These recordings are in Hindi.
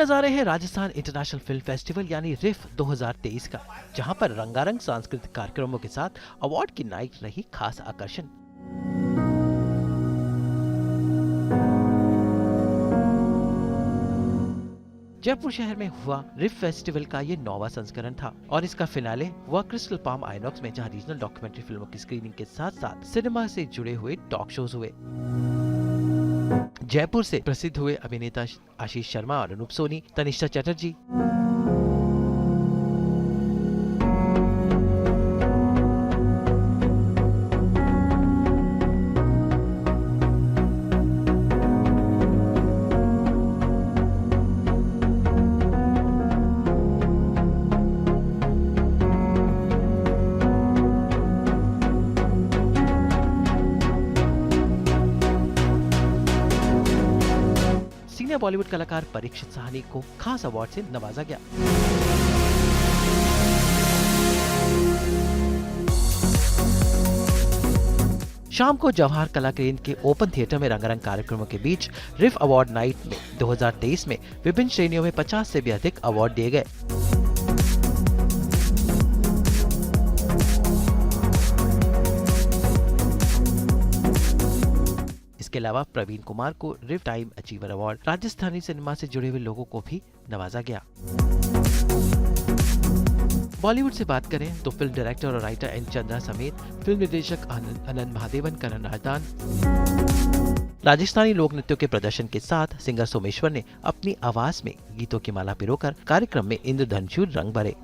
नजारे हैं राजस्थान इंटरनेशनल फिल्म फेस्टिवल यानी रिफ 2023 का, जहां पर रंगारंग सांस्कृतिक कार्यक्रमों के साथ अवार्ड की नाइट रही खास आकर्षण। जयपुर शहर में हुआ रिफ फेस्टिवल का ये 9वां संस्करण था और इसका फिनाले हुआ क्रिस्टल पाम आइनॉक्स में, जहां रीजनल डॉक्यूमेंट्री फिल्मों की स्क्रीनिंग के साथ साथ सिनेमा से जुड़े हुए टॉक शोज हुए। जयपुर से प्रसिद्ध हुए अभिनेता आशीष शर्मा और अनूप सोनी, तनिष्ठा चटर्जी, सीनियर बॉलीवुड कलाकार परीक्षित साहनी को खास अवार्ड से नवाजा गया। शाम को जवाहर कला केंद्र के ओपन थिएटर में रंगारंग कार्यक्रमों के बीच रिफ अवार्ड नाइट में 2023 में विभिन्न श्रेणियों में 50 से भी अधिक अवार्ड दिए गए। इसके अलावा प्रवीण कुमार को lifetime achiever award, Rajasthani cinema से जुड़े हुए लोगों को भी नवाजा गया। बॉलीवुड से बात करें तो फिल्म डायरेक्टर और राइटर एन चंद्रा समेत फिल्म निर्देशक आनंद महादेवन, करण राजदान, राजस्थानी लोक नृत्यों के प्रदर्शन के साथ सिंगर सोमेश्वर ने अपनी आवाज में गीतों की माला पिरोकर कार्यक्रम में इंद्रधनुष रंग भरे।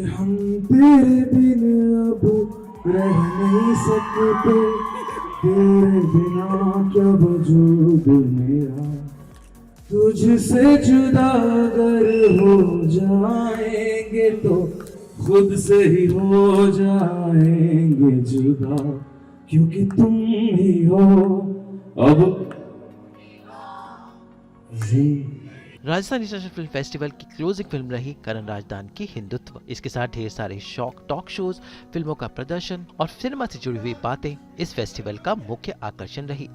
हम तेरे बिन अब रह नहीं सकते, तेरे बिना क्या वजूद मेरा, तुझसे जुदा अगर हो जाएंगे तो खुद से ही हो जाएंगे जुदा, क्योंकि तुम ही हो अब। राजस्थान इंटरनेशनल फिल्म फेस्टिवल की क्लोजिंग फिल्म रही करण राजदान की हिंदुत्व। इसके साथ ढेर सारे टॉक शोज, फिल्मों का प्रदर्शन और सिनेमा से जुड़ी हुई बातें इस फेस्टिवल का मुख्य आकर्षण रही।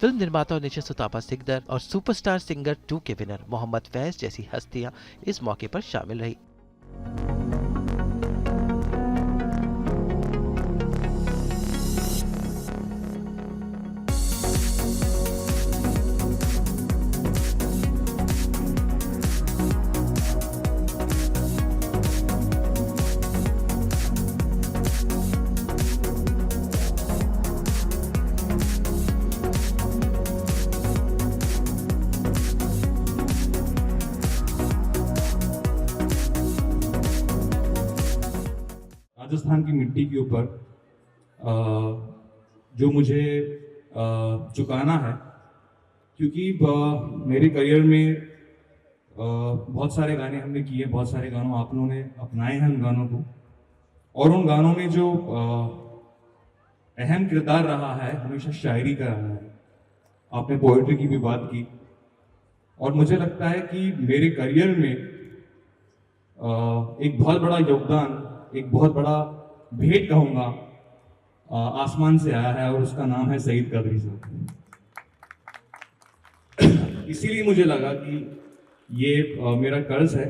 फिल्म निर्माता निश्चित सुतापा सिकदर और सुपरस्टार सिंगर 2 के विनर मोहम्मद फैज जैसी हस्तियां इस मौके पर शामिल रही। राजस्थान की मिट्टी के ऊपर जो मुझे चुकाना है, क्योंकि मेरे करियर में बहुत सारे गाने हमने किए, बहुत सारे गानों आप लोगों ने अपनाए हैं उन गानों को, और उन गानों में जो अहम किरदार रहा है हमेशा शायरी का रहा है। आपने पोएट्री की भी बात की, और मुझे लगता है कि मेरे करियर में एक बहुत बड़ा योगदान, एक बहुत बड़ा भेंट कहूँगा, आसमान से आया है, और उसका नाम है सईद कादरी साहब। इसीलिए मुझे लगा कि ये मेरा कर्ज है,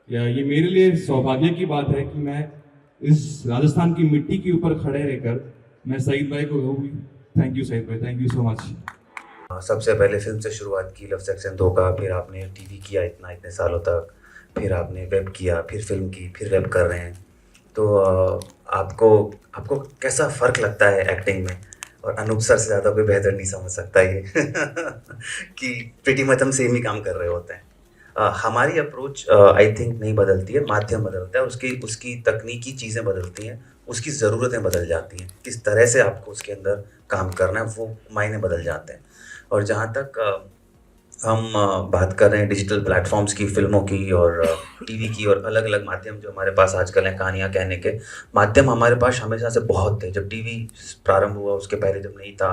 या ये मेरे लिए सौभाग्य की बात है कि मैं इस राजस्थान की मिट्टी के ऊपर खड़े रहकर मैं सईद भाई को कहूँगी थैंक यू सईद भाई, थैंक यू सो मच। सबसे पहले फिल्म से शुरुआत की, लव सेक्शन धोखा, फिर आपने टीवी किया इतने सालों तक, फिर आपने वेब किया, फिर फिल्म की, फिर वेब कर रहे हैं। तो आपको कैसा फ़र्क लगता है एक्टिंग में? और अनूप सर से ज़्यादा कोई बेहतर नहीं समझ सकता ये कि प्रीटी मच हम सेम ही काम कर रहे होते हैं। हमारी अप्रोच आई थिंक नहीं बदलती है, माध्यम बदलता है, उसकी तकनीकी चीज़ें बदलती हैं, उसकी ज़रूरतें बदल जाती हैं, किस तरह से आपको उसके अंदर काम करना है वो मायने बदल जाते हैं। और जहाँ तक हम बात कर रहे हैं डिजिटल प्लेटफॉर्म्स की, फिल्मों की और टीवी की और अलग अलग माध्यम जो हमारे पास आजकल हैं कहानियाँ कहने के। माध्यम हमारे पास हमेशा से बहुत थे। जब टीवी प्रारंभ हुआ उसके पहले जब नहीं था,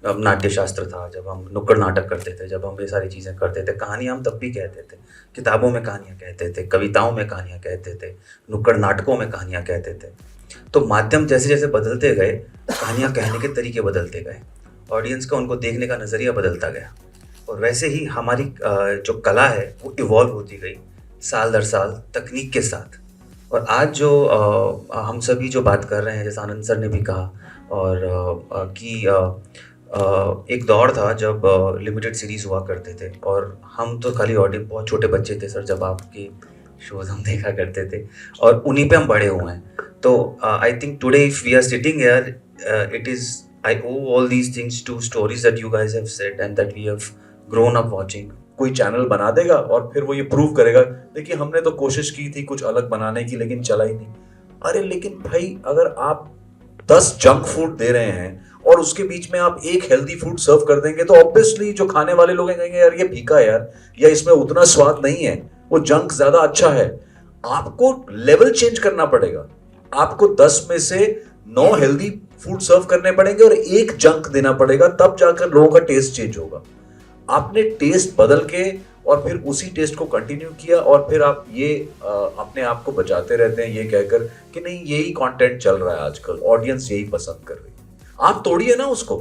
अब नाट्य शास्त्र था, जब हम नुक्कड़ नाटक करते थे, जब हम ये सारी चीज़ें करते थे, कहानियाँ हम तब भी कहते थे। किताबों में कहानियाँ कहते थे, कविताओं में कहानियाँ कहते थे, नुक्कड़ नाटकों में कहानियाँ कहते थे। तो माध्यम जैसे जैसे बदलते गए, कहानियाँ कहने के तरीके बदलते गए, ऑडियंस का उनको देखने का नज़रिया बदलता गया। और वैसे ही हमारी जो कला है वो इवॉल्व होती गई साल दर साल तकनीक के साथ। और आज जो हम सभी जो बात कर रहे हैं, जैसा आनंद सर ने भी कहा, और कि एक दौर था जब लिमिटेड सीरीज़ हुआ करते थे और हम तो खाली ऑडियंस, बहुत छोटे बच्चे थे सर जब आपके शोज़ हम देखा करते थे और उन्हीं पे हम बड़े हुए हैं। तो I think today if we are sitting here, it is I owe all these things to stories that you guys have said and that we have grown up watching. कोई चैनल बना देगा और फिर वो ये प्रूव करेगा, देखिए हमने तो कोशिश की थी कुछ अलग बनाने की लेकिन चला ही नहीं। अरे लेकिन भाई, अगर आप 10 जंक फूड दे रहे हैं और उसके बीच में आप एक हेल्दी फूड सर्व कर देंगे तो ऑब्वियसली जो खाने वाले लोग हैं कहेंगे यार ये फीका है यार, या इसमें उतना स्वाद नहीं है, वो जंक ज्यादा अच्छा है। आपको लेवल चेंज करना पड़ेगा। आपको 10 में से 9 हेल्दी फूड सर्व करने पड़ेंगे और एक जंक देना पड़ेगा, तब जाकर लोगों का टेस्ट चेंज होगा। आपने टेस्ट बदल के और फिर उसी टेस्ट को कंटिन्यू किया और फिर आप ये अपने आप को बचाते रहते हैं ये कहकर कि नहीं यही कंटेंट चल रहा है आजकल, ऑडियंस यही पसंद कर रही है। आप तोड़िए ना उसको,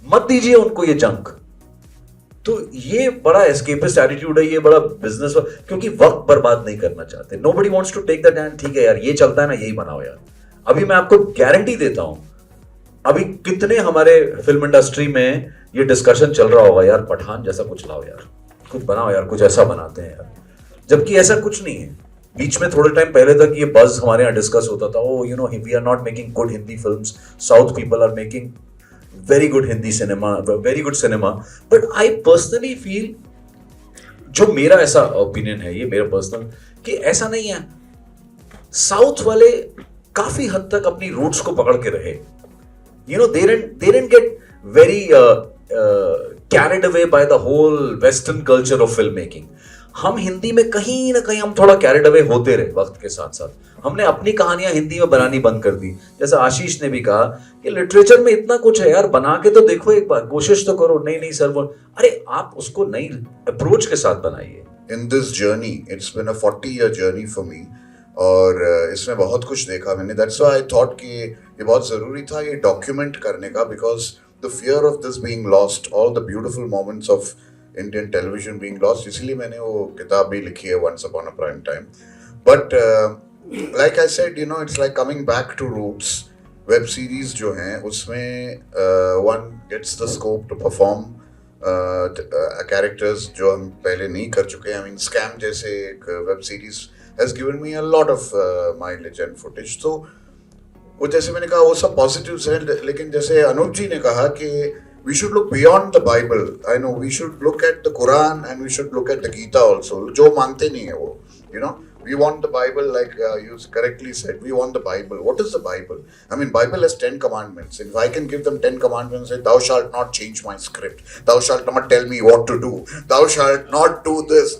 मत दीजिए उनको ये जंक। तो ये बड़ा एस्केपिस्ट एटीट्यूड है, ये बड़ा बिजनेस, क्योंकि वक्त बर्बाद नहीं करना चाहते। Nobody wants to take that end, ठीक है यार ये चलता है ना यही बनाओ यार। अभी मैं आपको गारंटी देता हूं, अभी कितने हमारे फिल्म इंडस्ट्री में ये डिस्कशन चल रहा होगा यार पठान जैसा कुछ लाओ यार, कुछ बनाओ यार, कुछ ऐसा बनाते हैं यार, जबकि ऐसा कुछ नहीं है। बीच में थोड़े टाइम पहले तक ये बज हमारे यहाँ डिस्कस होता था, oh you know we are not making good Hindi films, south people are making very good Hindi cinema, very good cinema. But I personally feel, जो मेरा ऐसा ओपिनियन है, ये मेरा पर्सनल, कि ऐसा नहीं है। साउथ वाले काफी हद तक अपनी रूट्स को पकड़ के रहे। You know, they didn't get very carried away by the whole Western culture of filmmaking. हम हिंदी में कहीं ना कहीं हम थोड़ा कैरिड अवे होते रहे वक्त के साथ साथ। हमने अपनी कहानियां हिंदी में बनानी बंद कर दी। जैसा आशीष ने भी कहा कि लिटरेचर में इतना कुछ है यार, बना के तो देखो एक बार, कोशिश तो करो। नहीं नहीं सर, वो अरे आप उसको नई अप्रोच के साथ बनाइए। In this journey, it's been a 40-year journey for me. और इसमें बहुत कुछ देखा मैंने। दैट्स व्हाई आई थॉट कि ये बहुत ज़रूरी था ये डॉक्यूमेंट करने का, because the fear of this being lost, all the beautiful moments of Indian television being lost, इसलिए मैंने वो किताब भी लिखी है, once upon a prime time. But like I said, you know, it's like coming back to roots. Web series जो हैं उसमें one gets the scope to perform characters जो हम पहले नहीं कर चुके हैं। आई मीन स्कैम जैसे एक web series has given me a lot of mileage and footage. तो वो जैसे मैंने कहा वो सब positives हैं, लेकिन जैसे अनुप जी ने कहा कि we should look beyond the Bible. I know we should look at the Quran and we should look at the Gita also. जो मानते नहीं है वो, you know, we want the Bible, like you correctly said, we want the Bible. What is the Bible? I mean, Bible has 10 commandments. If I can give them 10 commandments, say, thou shalt not change my script. Thou shalt not tell me what to do. Thou shalt not do this.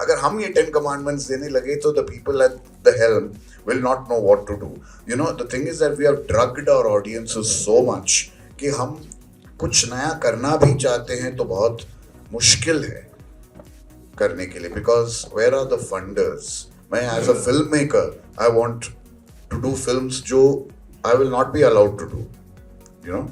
अगर हम ये 10 commandments देने लगे तो the people at the helm will not know what to do. You know, the thing is that we have drugged our audiences so much कि हम कुछ नया करना भी चाहते हैं तो बहुत मुश्किल है करने के लिए, because where are the funders? मैं as a filmmaker, I want to do films जो I will not be allowed to do, you know,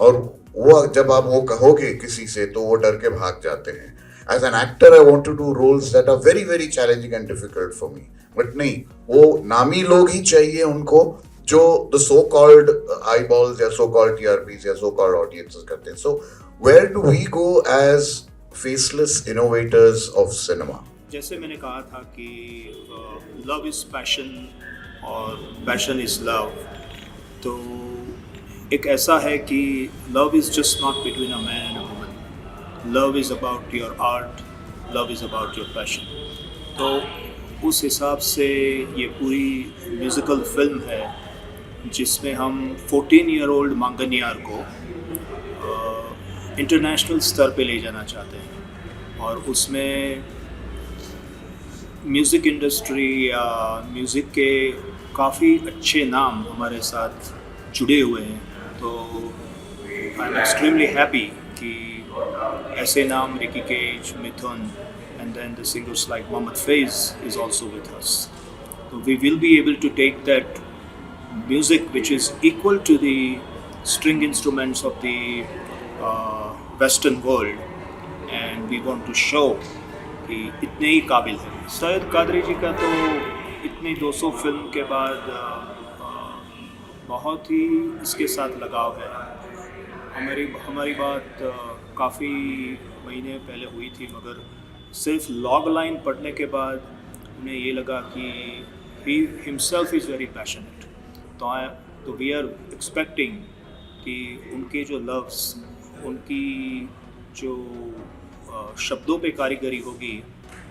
और वो जब आप वो कहोगे किसी से तो वो डर के भाग जाते हैं। As an actor, I want to do roles that are very, very challenging and difficult for me. But नहीं, वो नामी लोग ही चाहिए उनको जो the so-called eyeballs या so-called TRPs या so-called audiences करते हैं. So where do we go as faceless innovators of cinema? जैसे मैंने कहा था कि love is passion और passion is love, तो एक ऐसा है कि love is just not between a man and a woman. Love is about your art, love is about your passion. तो उस हिसाब से ये पूरी म्यूज़िकल फिल्म है जिसमें हम 14-year-old मांगनियार को इंटरनेशनल स्तर पे ले जाना चाहते हैं, और उसमें म्यूज़िक इंडस्ट्री या म्यूज़िक के काफ़ी अच्छे नाम हमारे साथ जुड़े हुए हैं। तो आई एम एक्सट्रीमली हैप्पी कि ऐसे नाम Ricky Kej, Mithun, and then the singers like Mohammed Faiz is also with us. So we will be able to take that music which is equal to the string instruments of the Western world, and we want to show कि इतने ही काबिल है। सैयद कादरी जी का तो इतनी 200 फिल्म के बाद बहुत ही इसके साथ लगाव है। हमारी बात काफ़ी महीने पहले हुई थी, मगर सिर्फ लॉग लाइन पढ़ने के बाद उन्हें ये लगा कि he himself is very passionate. तो वी आर एक्सपेक्टिंग कि उनके जो लफ्ज़, उनकी जो शब्दों पे कारीगरी होगी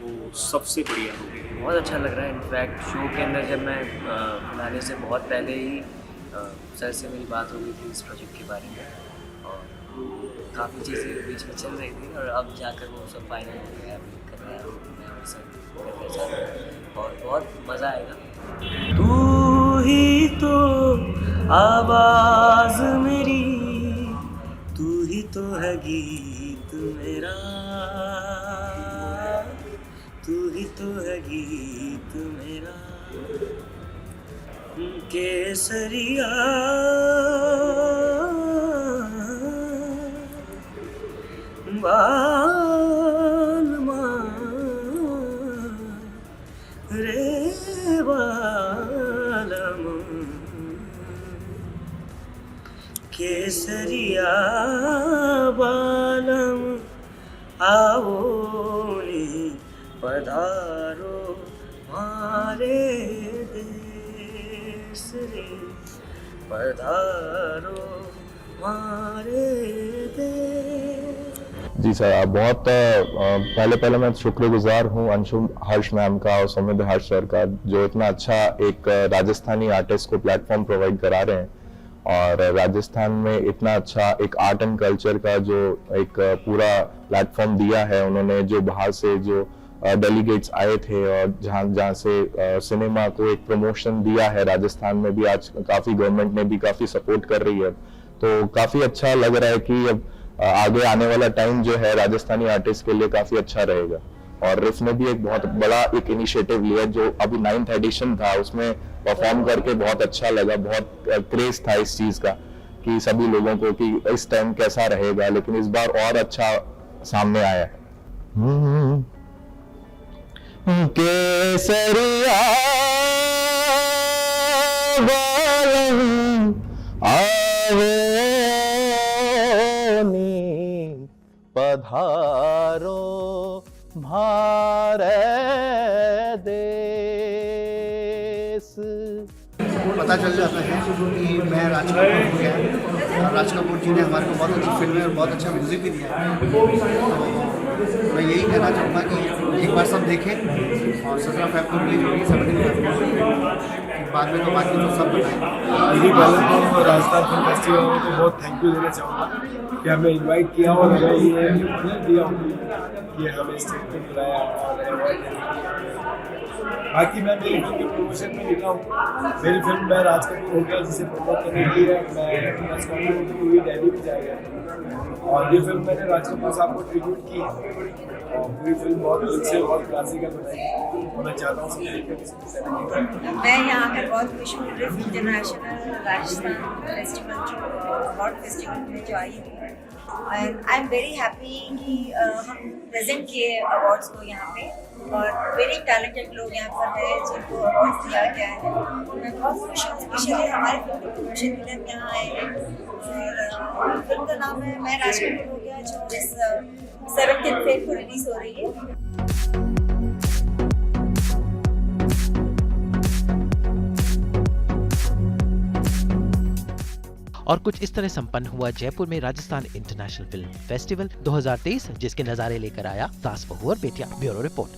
वो सबसे बढ़िया होगी। बहुत अच्छा लग रहा है। इनफैक्ट शो के अंदर जब मैं बनाने से बहुत पहले ही सर से मेरी बात हो गई थी इस प्रोजेक्ट के बारे में, और काफ़ी चीज़ें बीच में चल रही थी, और अब जाकर वो सब फाइनल हो गया, कर रहे हैं मैं और सर करने जा रहे हैं, और बहुत मज़ा आएगा। तू ही तो आवाज़ मेरी, तू ही तो है गीत मेरा, तू ही तो है गीत मेरा, केसरिया बालमा रे बालम, केसरिया बालम आओ नी पधारो मारे देश रे, पधारो मारे देश। जी सर, बहुत पहले मैं शुक्रगुजार हूँ अंशु हर्ष मैम का और सौम्य हर्ष सर का, जो इतना अच्छा एक राजस्थानी आर्टिस्ट को प्लेटफॉर्म प्रोवाइड करा रहे हैं, और राजस्थान में इतना अच्छा एक आर्ट एंड कल्चर का जो एक पूरा प्लेटफॉर्म दिया है उन्होंने, जो बाहर से जो डेलीगेट्स आए थे और जहाँ से सिनेमा को एक प्रमोशन दिया है, राजस्थान में भी आज काफ़ी गवर्नमेंट ने भी काफ़ी सपोर्ट कर रही है। तो काफ़ी अच्छा लग रहा है कि अब आगे आने वाला टाइम जो है राजस्थानी आर्टिस्ट के लिए काफ़ी अच्छा रहेगा। और रिफ ने भी एक बहुत बड़ा एक इनिशिएटिव लिया, जो अभी 9th एडिशन था उसमें परफॉर्म करके बहुत अच्छा लगा, बहुत क्रेज था इस चीज़ का कि सभी लोगों को कि इस टाइम कैसा रहेगा, लेकिन इस बार और अच्छा सामने आया है। केसरिया बालम आवे पधारो भारे देश। पता चल जाता है कि मैं राज कपूर हो गया, और राज कपूर जी ने हमारे को बहुत अच्छी फिल्में और बहुत अच्छा म्यूज़िक भी दिया है। तो मैं यही कहना चाहूँगा कि एक बार सब देखें, और 17 फेब को रिलीज होगी, 17 फेब को, बाद में तो बाकी तो सब बताएंगे। मेरी पहले तो राजस्थान फिल्म फेस्टिवल में तो बहुत थैंक यू देना चाहूँगा कि हमें इनवाइट किया और हमें ये दिया कि हमें स्टेज पर बुलाया और बाकी मैं मेरी फिल्म के प्रमोशन में लिखा हूँ। मेरी फिल्म मैं राज कपूर हो गया जिसे प्रमोट करने के लिए मैं राज कपूर की पूरी दिल्ली में जाएगा, और ये फिल्म मैंने राज कपूर साहब को ट्रिब्यूट की, और पूरी फिल्म बहुत अच्छे बहुत क्लासिकल बनाई, और मैं चाहता हूँ मैं यहाँ आकर बहुत खुश हूँ। रिफ इंटरनेशनल राजस्थान फेस्टिवल जो अवार्ड फेस्टिवल में जो आई हूँ, and I am very happy कि हम प्रेजेंट किए अवार्ड्स को यहाँ पे, और वेरी टैलेंटेड लोग यहाँ पर हैं जिनको अवार्ड्स दिया गया है। मैं बहुत खुश हूँ, स्पेशली हमारे फिल्म के प्रमोशन के लिए हम यहाँ आए हैं, और फिल्म का नाम है मैं राज कपूर हो गया, जो इस 17 फेब को रिलीज हो रही है। और कुछ इस तरह संपन्न हुआ जयपुर में राजस्थान इंटरनेशनल फिल्म फेस्टिवल 2023, जिसके नजारे लेकर आया दास बहू और बेटियां। Bureau report.